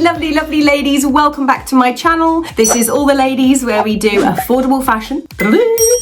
lovely, lovely ladies, welcome back to my channel. This is All the Ladies, where we do affordable fashion,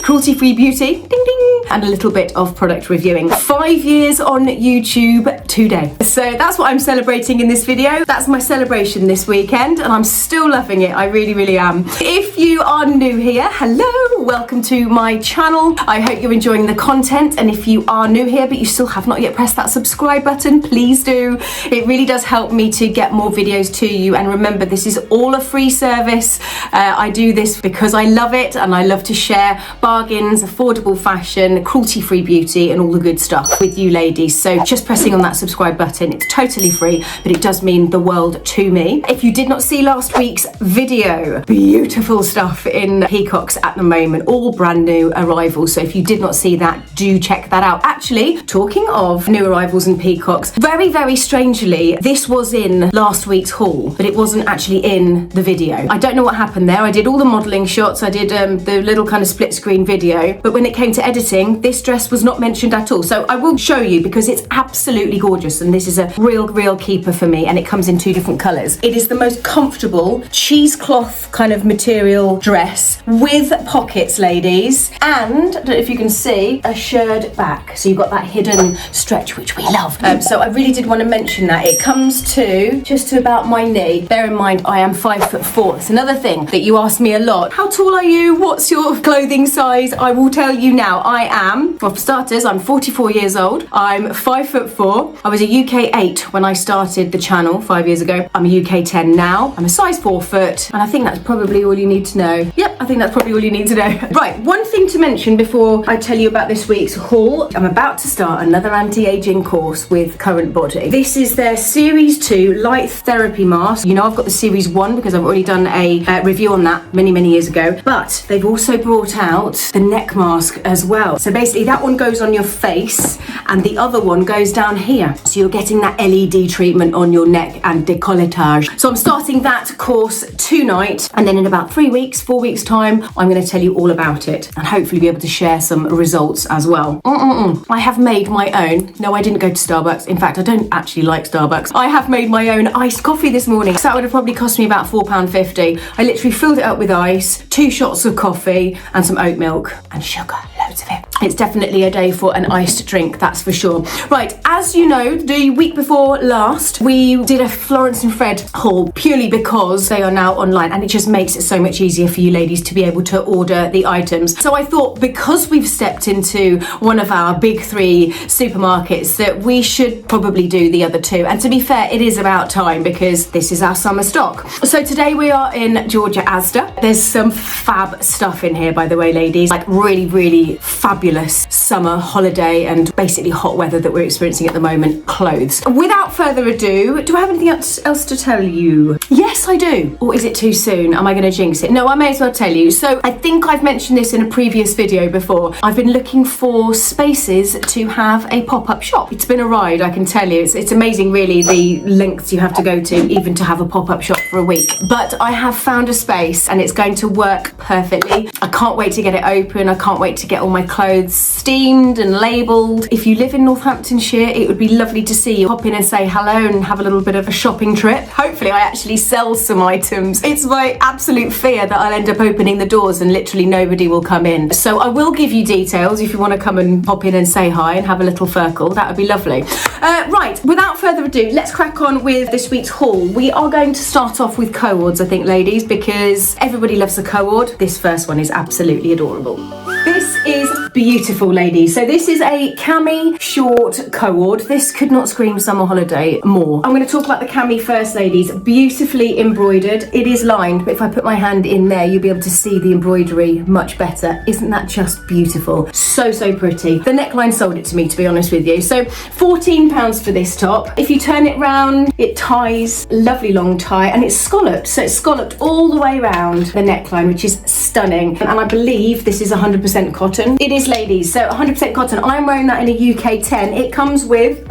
cruelty-free beauty, ding ding, and a little bit of product reviewing. 5 years on YouTube today. So that's what I'm celebrating in this video. That's my celebration this weekend, and I'm still loving it. I really, really am. If you are new here, hello, welcome to my channel. I hope you're enjoying the content, and if you are new here but you still have not yet pressed that subscribe button, please do. It really does help me to get more videos to you, and remember, this is all a free service. I do this because I love it, and I love to share bargains, affordable fashion, cruelty-free beauty, and all the good stuff with you ladies. So just pressing on that subscribe button, it's totally free, but it does mean the world to me. If you did not see last week's video, beautiful stuff in PEACOCKS at the moment, all brand new arrivals. So if you did not see that, do check that out. Actually, talking of new arrivals and PEACOCKS, very, very strangely, this was in last week's haul, but it wasn't actually in the video. I don't know what happened there. I did all the modelling shots, I did the little kind of split screen video, but when it came to editing, this dress was not mentioned at all. So I will show you because it's absolutely gorgeous, and this is a real keeper for me, and it comes in 2 different colours. It is the most comfortable cheesecloth kind of material dress with pockets, ladies, and I don't know if you can see, a shirred back. So you've got that hidden stretch, which we love. So I really did want to mention that. It comes to just to about my knee. Bear in mind, I am 5'4". It's another thing that you ask me a lot. How tall are you? What's your clothing size? I will tell you now. I am, well, for starters, I'm 44 years old. I'm 5'4". I was a UK 8 when I started the channel 5 years ago. I'm a UK 10 now. I'm a size 4 foot, and I think that's probably all you need to know. Yep, I think that's probably all you need to know. Right, one thing to mention before I tell you about this week's haul. I'm about to start another anti-aging course with Current Body. This is their Series 2 Light Therapy Mask. You know, I've got the Series 1 because I've already done a review on that many years ago, but they've also brought out the neck mask as well. So basically that one goes on your face and the other one goes down here. So you're getting that LED treatment on your neck and décolletage. So I'm starting that course tonight, and then in about 4 weeks time, I'm going to tell you all about it and hopefully be able to share some results as well. I have made my own. No, I didn't go to Starbucks. In fact, I don't actually like Starbucks. I have made my own iced coffee this morning. So that would have probably cost me about £4.50. I literally filled it up with ice, 2 shots of coffee and some oat milk and sugar, loads of it. It's definitely a day for an iced drink, that's for sure. Right, as you know, the week before last, we did a Florence and Fred haul purely because they are now online, and it just makes it so much easier for you ladies to be able to order the items. So I thought, because we've stepped into one of our big 3 supermarkets, that we should probably do the other 2. And to be fair, it is about time because this is our summer stock. So today we are in Georgia Asda. There's some fab stuff in here, by the way, ladies, like really fabulous summer holiday and basically hot weather that we're experiencing at the moment clothes. Without further ado, do I have anything else to tell you? Yes, I do. Or is it too soon? Am I going to jinx it? No, I may as well tell you. So I think I've mentioned this in a previous video before. I've been looking for spaces to have a pop-up shop. It's been a ride, I can tell you. It's amazing, really, the lengths you have to go to even to have a pop-up shop for a week. But I have found a space, and it's going to work perfectly. I can't wait to get it open. I can't wait to get all my clothes steamed and labelled. If you live in Northamptonshire, it would be lovely to see you. Hop in and say hello and have a little bit of a shopping trip. Hopefully I actually sell some items. It's my absolute fear that I'll end up opening the doors and literally nobody will come in. So I will give you details if you want to come and pop in and say hi and have a little firkle. That would be lovely. Right, without further ado, let's crack on with this week's haul. We are going to start off with coords, I think, ladies, because everybody loves a coord. This first one is absolutely adorable. This is beautiful, ladies. So this is a cami short coord. This could not scream summer holiday more. I'm going to talk about the cami first, ladies. Beautifully embroidered. It is lined, but if I put my hand in there, you'll be able to see the embroidery much better. Isn't that just beautiful? So pretty. The neckline sold it to me, to be honest with you. So £14 for this top. If you turn it round, it ties, lovely long tie, and it's scalloped. So it's scalloped all the way around the neckline, which is stunning. And I believe this is 100% cotton. It is, ladies, so 100% cotton. I'm wearing that in a UK 10. It comes with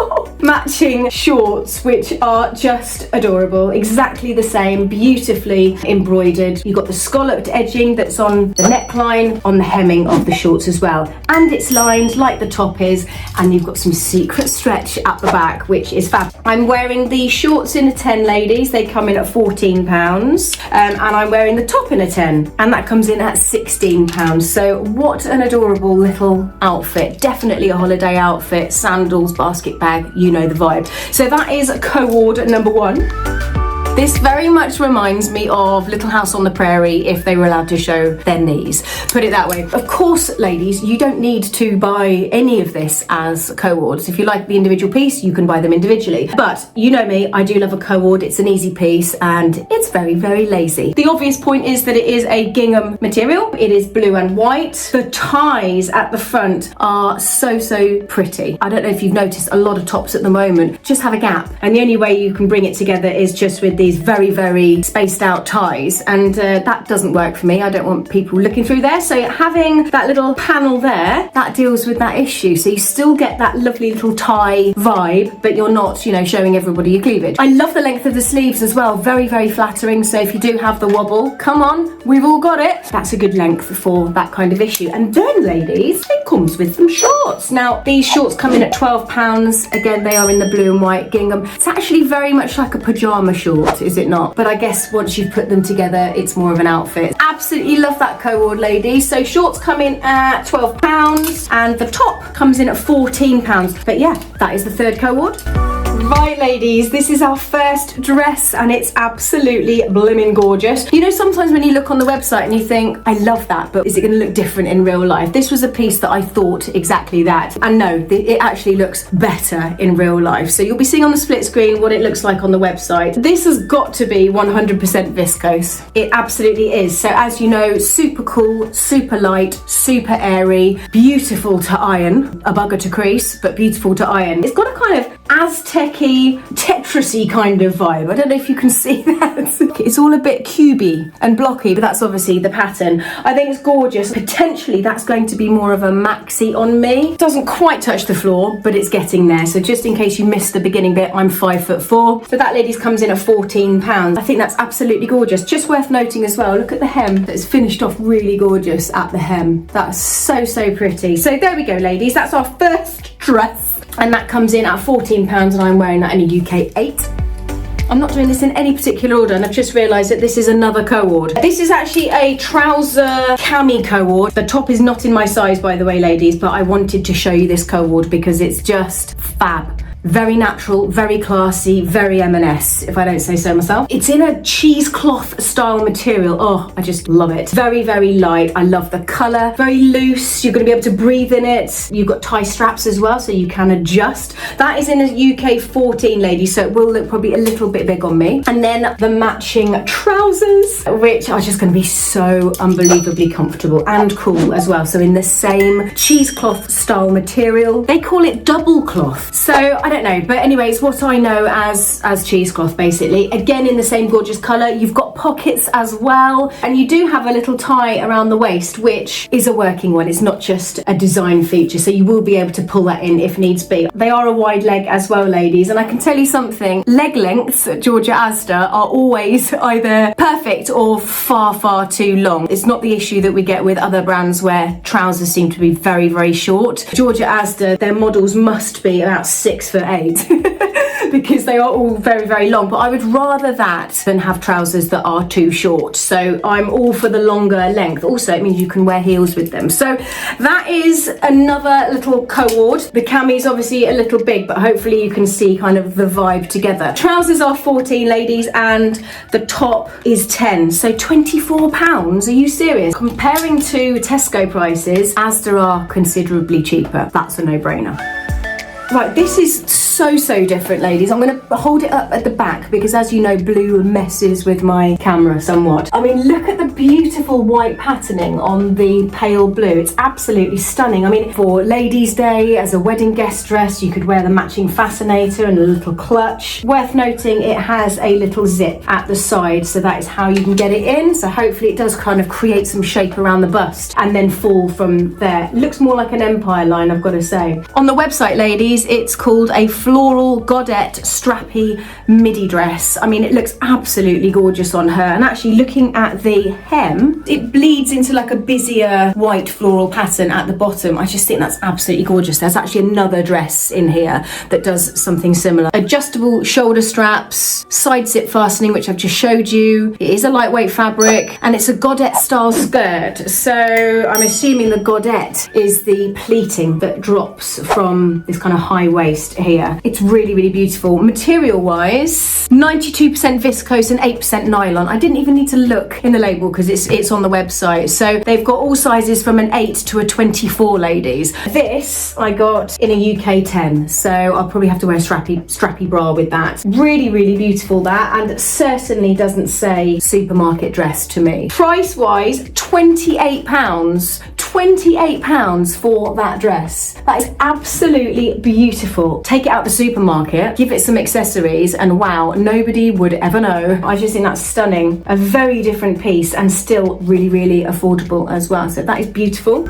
matching shorts, which are just adorable. Exactly the same, beautifully embroidered. You've got the scalloped edging that's on the neckline, on the hemming of the shorts as well. And it's lined like the top is, and you've got some secret stretch at the back, which is fab. I'm wearing the shorts in a 10, ladies. They come in at £14. And I'm wearing the top in a 10, and that comes in at £16. So what an adorable little outfit. Definitely a holiday outfit. Sandals, basket bag, you know the vibe. So that is coord number 1. This very much reminds me of Little House on the Prairie if they were allowed to show their knees. Put it that way. Of course, ladies, you don't need to buy any of this as coords. If you like the individual piece, you can buy them individually. But you know me, I do love a coord. It's an easy piece and it's very, very lazy. The obvious point is that it is a gingham material. It is blue and white. The ties at the front are so, so pretty. I don't know if you've noticed, a lot of tops at the moment just have a gap. And the only way you can bring it together is just with these very, very spaced out ties, and that doesn't work for me. I don't want people looking through there. So having that little panel there, that deals with that issue. So you still get that lovely little tie vibe, but you're not, you know, showing everybody your cleavage. I love the length of the sleeves as well. Very, very flattering. So if you do have the wobble, come on, we've all got it. That's a good length for that kind of issue. And then, ladies, it comes with some shorts. Now, these shorts come in at £12. Again, they are in the blue and white gingham. It's actually very much like a pajama short, is it not? But I guess once you've put them together, it's more of an outfit. Absolutely love that coord, ladies. So shorts come in at £12 and the top comes in at £14. But yeah, that is the third coord. Right, ladies, this is our first dress and it's absolutely blimmin' gorgeous. You know, sometimes when you look on the website and you think, I love that, but is it going to look different in real life? This was a piece that I thought exactly that. And no, it actually looks better in real life. So you'll be seeing on the split screen what it looks like on the website. This has got to be 100% viscose. It absolutely is. So as you know, super cool, super light, super airy, beautiful to iron, a bugger to crease, but beautiful to iron. It's got a kind of Aztec-y, Tetris-y kind of vibe. I don't know if you can see that. It's all a bit cubey and blocky, but that's obviously the pattern. I think it's gorgeous. Potentially that's going to be more of a maxi on me. Doesn't quite touch the floor, but it's getting there. So just in case you missed the beginning bit, I'm 5'4". So that, ladies, comes in at £14. I think that's absolutely gorgeous. Just worth noting as well, look at the hem. That's finished off really gorgeous at the hem. That's so, so pretty. So there we go, ladies. That's our first dress. And that comes in at £14 and I'm wearing that in a UK 8. I'm not doing this in any particular order and I've just realised that this is another coord. This is actually a trouser cami coord. The top is not in my size, by the way, ladies, but I wanted to show you this coord because it's just fab. Very natural, very classy, very M&S, if I don't say so myself. It's in a cheesecloth style material. Oh, I just love it. Very, very light. I love the colour. Very loose. You're going to be able to breathe in it. You've got tie straps as well, so you can adjust. That is in a UK 14, ladies, so it will look probably a little bit big on me. And then the matching trousers, which are just going to be so unbelievably comfortable and cool as well. So in the same cheesecloth style material. They call it double cloth. So I don't know, but anyways, what I know as cheesecloth, basically. Again, in the same gorgeous colour. You've got pockets as well, and you do have a little tie around the waist, which is a working one. It's not just a design feature, so you will be able to pull that in if needs be. They are a wide leg as well, ladies, and I can tell you something, leg lengths at Georgia Asda are always either perfect or far, far too long. It's not the issue that we get with other brands where trousers seem to be very, very short. Georgia Asda, their models must be about 6'8". Because they are all very, very long, but I would rather that than have trousers that are too short. So I'm all for the longer length. Also, it means you can wear heels with them. So that is another little coord. The cami is obviously a little big, but hopefully you can see kind of the vibe together. Trousers are 14, ladies, and the top is 10. So £24. Are you serious? Comparing to Tesco prices, Asda are considerably cheaper. That's a no-brainer. Right, this is so different, ladies. I'm going to hold it up at the back because, as you know, blue messes with my camera somewhat. I mean, look at the beautiful white patterning on the pale blue. It's absolutely stunning. I mean, for Ladies' Day, as a wedding guest dress, you could wear the matching fascinator and a little clutch. Worth noting, it has a little zip at the side, so that is how you can get it in. So hopefully it does kind of create some shape around the bust and then fall from there. It looks more like an empire line, I've got to say. On the website, ladies, it's called a floral godet strappy midi dress. I mean, it looks absolutely gorgeous on her. And actually looking at the hem, it bleeds into like a busier white floral pattern at the bottom. I just think that's absolutely gorgeous. There's actually another dress in here that does something similar. Adjustable shoulder straps, side zip fastening, which I've just showed you. It is a lightweight fabric and it's a godet style skirt. So I'm assuming the godet is the pleating that drops from this kind of high waist here. It's really, really beautiful. Material wise, 92% viscose and 8% nylon. I didn't even need to look in the label because it's on the website. So they've got all sizes from an 8 to a 24, ladies. This I got in a UK 10, so I'll probably have to wear a strappy bra with that. Really, really beautiful that, and certainly doesn't say supermarket dress to me. Price wise, £28. £28 for that dress. That is absolutely beautiful. Take it out the supermarket, give it some accessories, and wow, nobody would ever know. I just think that's stunning. A very different piece and still really, really affordable as well. So that is beautiful.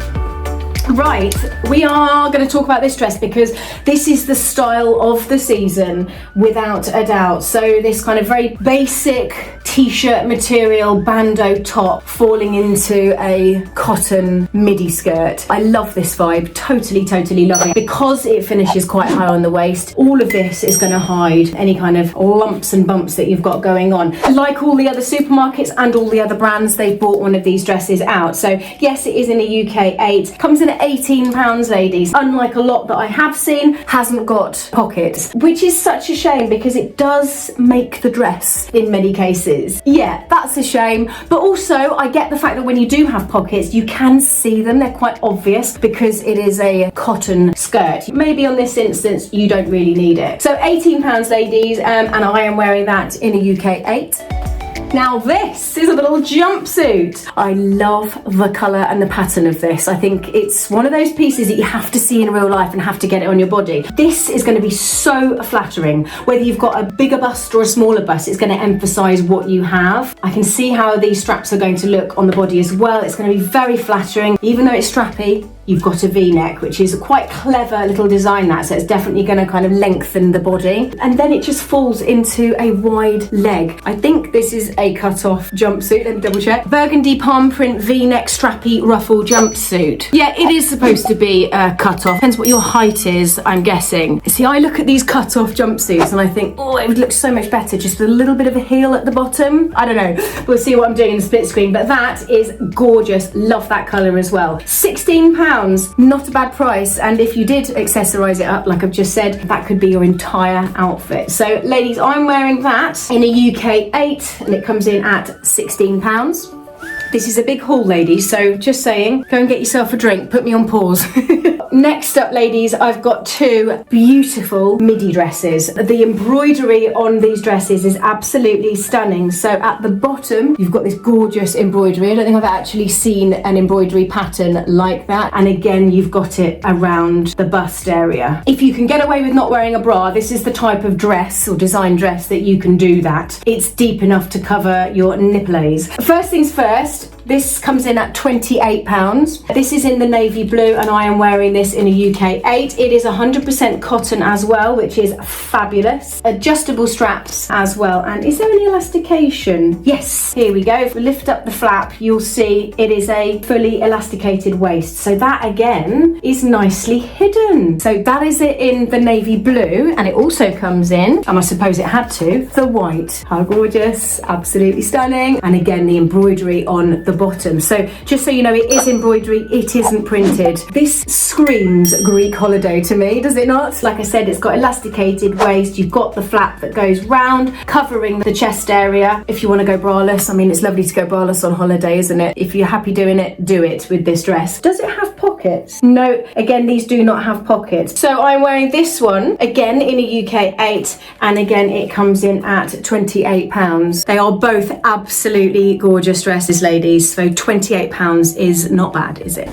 Right, we are going to talk about this dress because this is the style of the season without a doubt. So this kind of very basic t-shirt material bandeau top falling into a cotton midi skirt. I love this vibe, totally love it. Because it finishes quite high on the waist, all of this is going to hide any kind of lumps and bumps that you've got going on. Like all the other supermarkets and all the other brands, they've bought one of these dresses out. So yes, it is in a UK 8, comes in at £18, ladies. Unlike a lot that I have seen, hasn't got pockets, which is such a shame because it does make the dress in many cases. Yeah, that's a shame. But also I get the fact that when you do have pockets, you can see them. They're quite obvious because it is a cotton skirt. Maybe on this instance, you don't really need it. So £18, ladies, and I am wearing that in a UK 8. Now this is a little jumpsuit. I love the colour and the pattern of this. I think it's one of those pieces that you have to see in real life and have to get it on your body. This is going to be so flattering. Whether you've got a bigger bust or a smaller bust, it's going to emphasise what you have. I can see how these straps are going to look on the body as well. It's going to be very flattering. Even though it's strappy, you've got a V-neck, which is a quite clever little design that, so it's definitely going to kind of lengthen the body. And then it just falls into a wide leg. I think this is a cut-off jumpsuit, let me double check. Burgundy palm print V-neck strappy ruffle jumpsuit. Yeah, it is supposed to be a cut-off. Depends what your height is, I'm guessing. See, I look at these cut-off jumpsuits and I think, oh, it would look so much better just with a little bit of a heel at the bottom. I don't know. We'll see what I'm doing in the split screen, but that is gorgeous. Love that colour as well. £16. Not a bad price, and if you did accessorize it up like I've just said, that could be your entire outfit. So ladies, I'm wearing that in a UK 8 and it comes in at £16. This is a big haul, ladies, so just saying, go and get yourself a drink, put me on pause. Next up, ladies, I've got two beautiful midi dresses. The embroidery on these dresses is absolutely stunning. So at the bottom, you've got this gorgeous embroidery. I don't think I've actually seen an embroidery pattern like that. And again, you've got it around the bust area. If you can get away with not wearing a bra, this is the type of dress or design dress that you can do that. It's deep enough to cover your nipples. First things first, this comes in at £28. This is in the navy blue and I am wearing this in a UK 8. It is 100% cotton as well, which is fabulous. Adjustable straps as well. And is there any elastication? Yes, here we go. If we lift up the flap, you'll see it is a fully elasticated waist. So that again is nicely hidden. So that is it in the navy blue, and it also comes in, and I suppose it had to, the white. How gorgeous, absolutely stunning. And again, the embroidery on the bottom. So just so you know, it is embroidery, it isn't printed. This screams Greek holiday to me, does it not? Like I said, it's got elasticated waist, you've got the flap that goes round, covering the chest area. If you want to go braless, I mean, it's lovely to go braless on holiday, isn't it? If you're happy doing it, do it with this dress. Does it have pockets? No, again, these do not have pockets. So I'm wearing this one, again, in a UK 8, and again, it comes in at £28. They are both absolutely gorgeous dresses, ladies. So £28 is not bad, is it?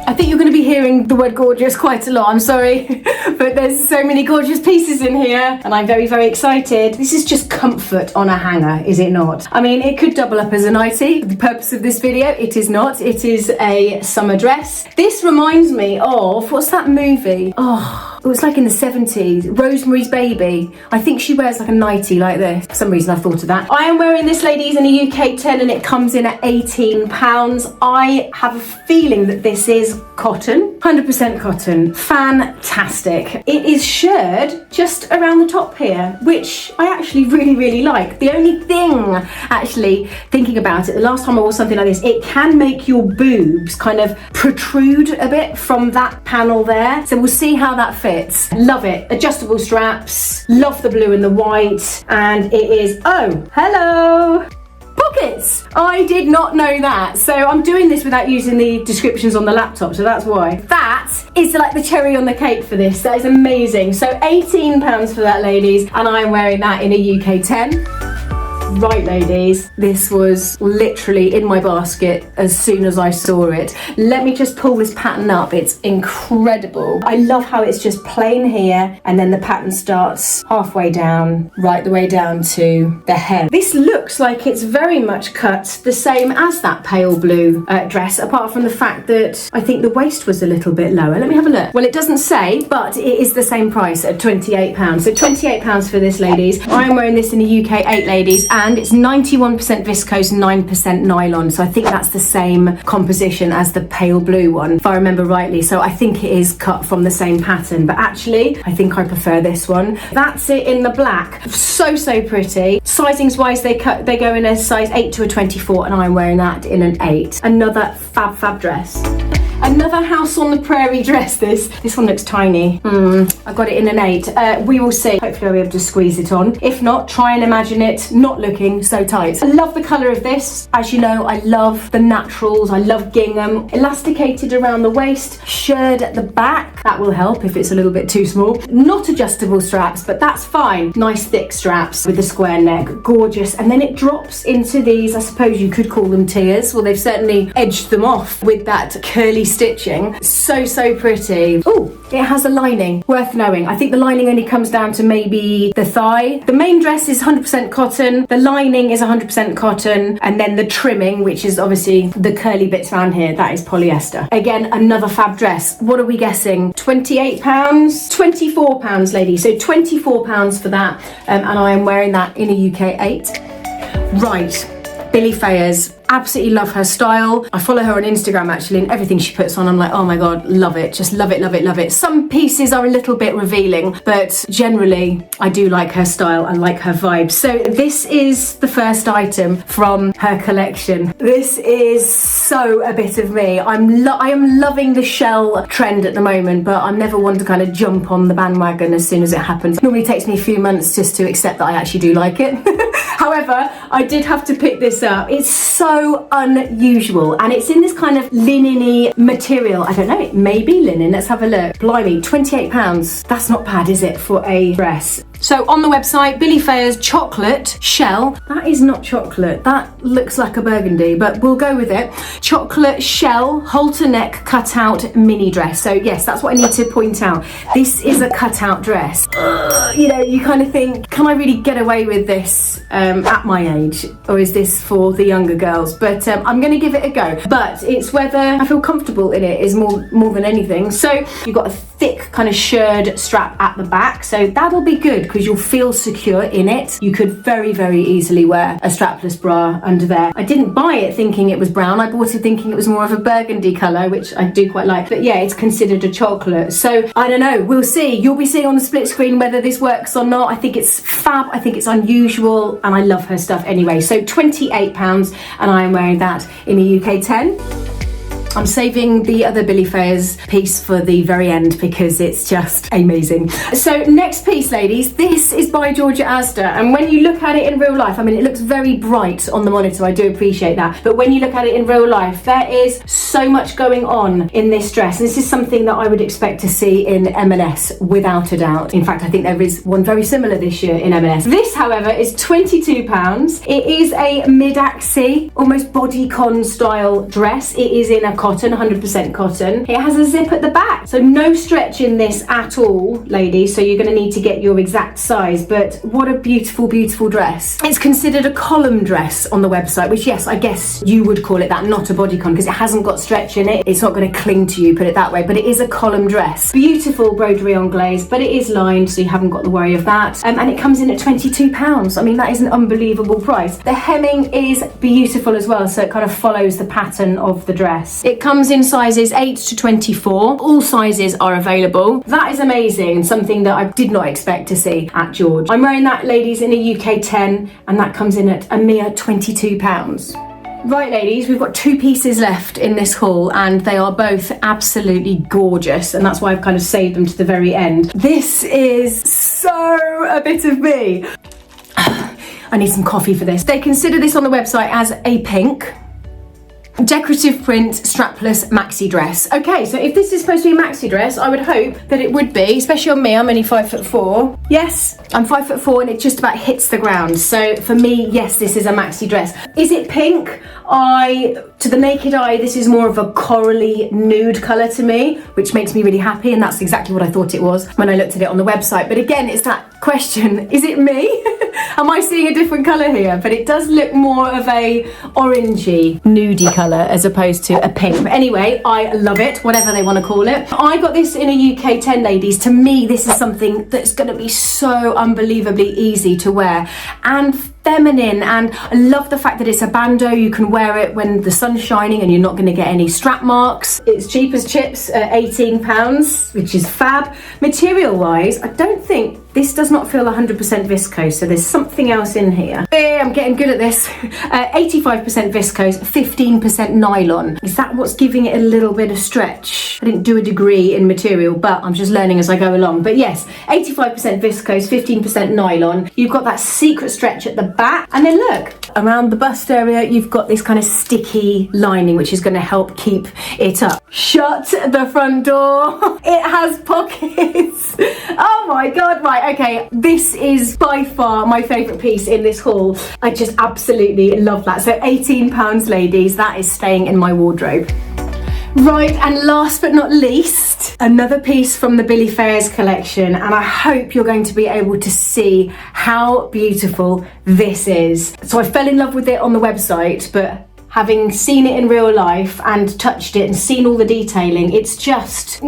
I think you're going to be hearing the word gorgeous quite a lot, I'm sorry, but there's so many gorgeous pieces in here and I'm very, very excited. This is just comfort on a hanger, is it not? I mean, it could double up as a nightie. For the purpose of this video, it is not. It is a summer dress. This reminds me of, what's that movie? Oh, it was like in the 70s, Rosemary's Baby. I think she wears like a nightie like this. For some reason I thought of that. I am wearing this, ladies, in a UK 10 and it comes in at £18. I have a feeling that this is cotton, 100% cotton. Fantastic. It is shirred just around the top here, which I actually really like. The only thing, actually, thinking about it, the last time I wore something like this, it can make your boobs kind of protrude a bit from that panel there. So we'll see how that fits. Love it. Adjustable straps, love the blue and the white, and it is, oh, hello, pockets. I did not know that. So I'm doing this without using the descriptions on the laptop, so that's why. That is like the cherry on the cake for this. That is amazing. So £18 for that, ladies, and I'm wearing that in a UK 10. Right, ladies, this was literally in my basket as soon as I saw it. Let me just pull this pattern up. It's incredible. I love how it's just plain here and then the pattern starts halfway down, right the way down to the hem. This looks like it's very much cut the same as that pale blue dress, apart from the fact that I think the waist was a little bit lower. Let me have a look. Well, it doesn't say, but it is the same price at £28. So £28 for this, ladies. I'm wearing this in the UK 8, ladies, and it's 91% viscose, 9% nylon. So I think that's the same composition as the pale blue one, if I remember rightly. So I think it is cut from the same pattern, but actually I think I prefer this one. That's it in the black. So pretty. Sizings wise, they go in a size 8 to a 24, and I'm wearing that in an 8. Another fab dress. Another House on the Prairie dress. This one looks tiny. I got it in an 8. We will see. Hopefully I'll be able to squeeze it on. If not, try and imagine it not looking so tight. I love the colour of this. As you know, I love the naturals. I love gingham. Elasticated around the waist, shirred at the back. That will help if it's a little bit too small. Not adjustable straps, but that's fine. Nice thick straps with the square neck. Gorgeous. And then it drops into these, I suppose you could call them tiers. Well, they've certainly edged them off with that curly stitching. So pretty. Oh, it has a lining. Worth knowing. I think the lining only comes down to maybe the thigh. The main dress is 100% cotton. The lining is 100% cotton. And then the trimming, which is obviously the curly bits around here, that is polyester. Again, another fab dress. What are we guessing? £28? £24, ladies. So £24 for that. And I am wearing that in a UK 8. Right. Billie Faiers. Absolutely love her style. I follow her on Instagram actually, and everything she puts on, I'm like, oh my god, love it. Just love it. Some pieces are a little bit revealing, but generally I do like her style and like her vibe. So this is the first item from her collection. This is so a bit of me. I am loving the shell trend at the moment, but I'm never one to kind of jump on the bandwagon as soon as it happens. It normally takes me a few months just to accept that I actually do like it. However, I did have to pick this up. It's so unusual, and it's in this kind of linen-y material. I don't know, it may be linen. Let's have a look. Blimey, £28. That's not bad, is it, for a dress? So on the website, Billie Faiers chocolate shell. That is not chocolate. That looks like a burgundy, but we'll go with it. Chocolate shell, halter neck, cutout mini dress. So yes, that's what I need to point out. This is a cutout dress. You know, you kind of think, can I really get away with this at my age? Or is this for the younger girls? But I'm going to give it a go. But it's whether I feel comfortable in it is more than anything. So you've got a thick kind of shirred strap at the back. So that'll be good, because you'll feel secure in it. You could very easily wear a strapless bra under there. I didn't buy it thinking it was brown. I bought it thinking it was more of a burgundy colour, which I do quite like. But yeah, it's considered a chocolate. So I don't know. We'll see. You'll be seeing on the split screen whether this works or not. I think it's fab. I think it's unusual, and I love her stuff anyway. So £28, and I am wearing that in a UK 10. I'm saving the other Billie Faiers piece for the very end because it's just amazing. So next piece, ladies, this is by Georgia Asda, and when you look at it in real life, I mean, it looks very bright on the monitor, I do appreciate that, but when you look at it in real life, there is so much going on in this dress. This is something that I would expect to see in M&S without a doubt. In fact, I think there is one very similar this year in M&S. This, however, is £22. It is a mid-axi, almost bodycon style dress. It is in a cotton, 100% cotton. It has a zip at the back, so no stretch in this at all, ladies, so you're going to need to get your exact size. But what a beautiful, beautiful dress. It's considered a column dress on the website, which, yes, I guess you would call it that, not a bodycon, because it hasn't got stretch in it. It's not going to cling to you, put it that way, but it is a column dress. Beautiful broderie anglaise, but it is lined, so you haven't got the worry of that. And it comes in at £22. I mean, that is an unbelievable price. The hemming is beautiful as well, so it kind of follows the pattern of the dress. It comes in sizes 8 to 24. All sizes are available. That is amazing, and something that I did not expect to see at George. I'm wearing that, ladies, in a UK 10, and that comes in at a mere £22. Right, ladies, we've got 2 pieces left in this haul, and they are both absolutely gorgeous, and that's why I've kind of saved them to the very end. This is so a bit of me. I need some coffee for this. They consider this on the website as a pink decorative print strapless maxi dress. Okay, so if this is supposed to be a maxi dress, I would hope that it would be, especially on me. I'm only 5'4". Yes, I'm 5'4", and it just about hits the ground. So for me, yes, this is a maxi dress. Is it pink? To the naked eye, this is more of a corally nude colour to me, which makes me really happy, and that's exactly what I thought it was when I looked at it on the website. But again, it's that question, is it me? Am I seeing a different colour here? But it does look more of a orangey, nudie colour as opposed to a pink. But anyway, I love it, whatever they want to call it. I got this in a UK 10, ladies. To me, this is something that's going to be so unbelievably easy to wear and feminine, and I love the fact that it's a bandeau. You can wear it when the sun's shining and you're not going to get any strap marks. It's cheap as chips at £18, which is fab. Material wise, I don't think this does not feel 100% viscose, so there's something else in here. Hey, I'm getting good at this. 85% viscose, 15% nylon. Is that what's giving it a little bit of stretch? I didn't do a degree in material, but I'm just learning as I go along. But yes, 85% viscose, 15% nylon. You've got that secret stretch at the back, and then look, around the bust area, you've got this kind of sticky lining, which is going to help keep it up. Shut the front door. It has pockets. Oh my God, right, okay. This is by far my favourite piece in this haul. I just absolutely love that. So £18, ladies, that is staying in my wardrobe. Right, and last but not least, another piece from the Billie Faiers collection, and I hope you're going to be able to see how beautiful this is. So I fell in love with it on the website, but having seen it in real life and touched it and seen all the detailing, it's just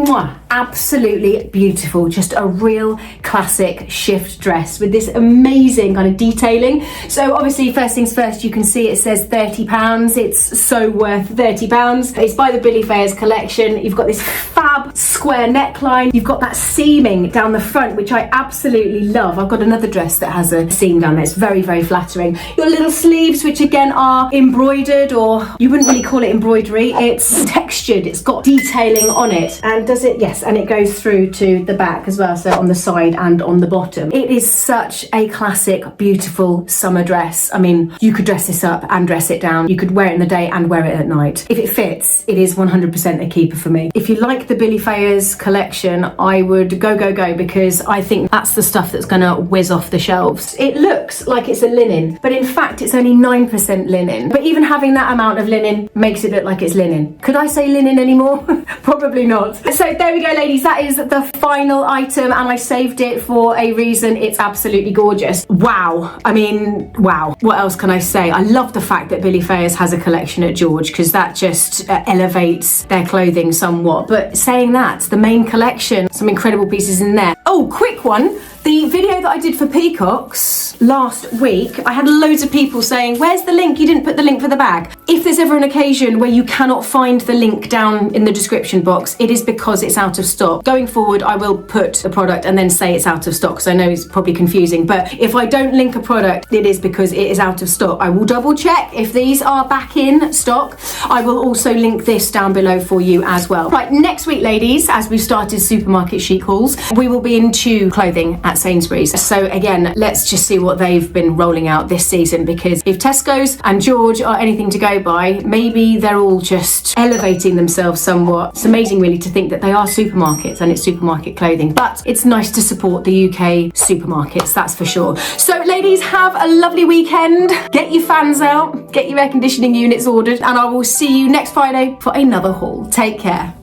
absolutely beautiful. Just a real classic shift dress with this amazing kind of detailing. So obviously, first things first, you can see it says £30. It's so worth £30. It's by the Billie Faiers collection. You've got this fab square neckline. You've got that seaming down the front, which I absolutely love. I've got another dress that has a seam down there. It's very, very flattering. Your little sleeves, which again are embroidered, or you wouldn't really call it embroidery. It's textured. It's got detailing on it. And does it? Yes. And it goes through to the back as well, so on the side and on the bottom. It is such a classic, beautiful summer dress. I mean, you could dress this up and dress it down. You could wear it in the day and wear it at night. If it fits, it is 100% a keeper for me. If you like the Billie Faiers collection, I would go, because I think that's the stuff that's gonna whiz off the shelves. It looks like it's a linen, but in fact, it's only 9% linen. But even having that amount of linen makes it look like it's linen. Could I say linen anymore? Probably not. So there we go, ladies. That is the final item, and I saved it for a reason. It's absolutely gorgeous. Wow. I mean, wow. What else can I say? I love the fact that Billie Faiers has a collection at George, because that just elevates their clothing somewhat. But saying that, the main collection, some incredible pieces in there. Oh, quick one. The video that I did for Peacocks last week, I had loads of people saying, where's the link? You didn't put the link for the bag. If there's ever an occasion where you cannot find the link down in the description box, it is because it's out of stock. Going forward, I will put the product and then say it's out of stock, because I know it's probably confusing. But if I don't link a product, it is because it is out of stock. I will double check if these are back in stock. I will also link this down below for you as well. Right, next week, ladies, as we've started supermarket chic hauls, we will be in into clothing at Sainsbury's. So again, let's just see what they've been rolling out this season, because if Tesco's and George are anything to go by, maybe they're all just elevating themselves somewhat. It's amazing really to think that they are supermarkets and it's supermarket clothing, but it's nice to support the UK supermarkets, that's for sure. So ladies, have a lovely weekend. Get your fans out, get your air conditioning units ordered, and I will see you next Friday for another haul. Take care.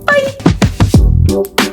Bye.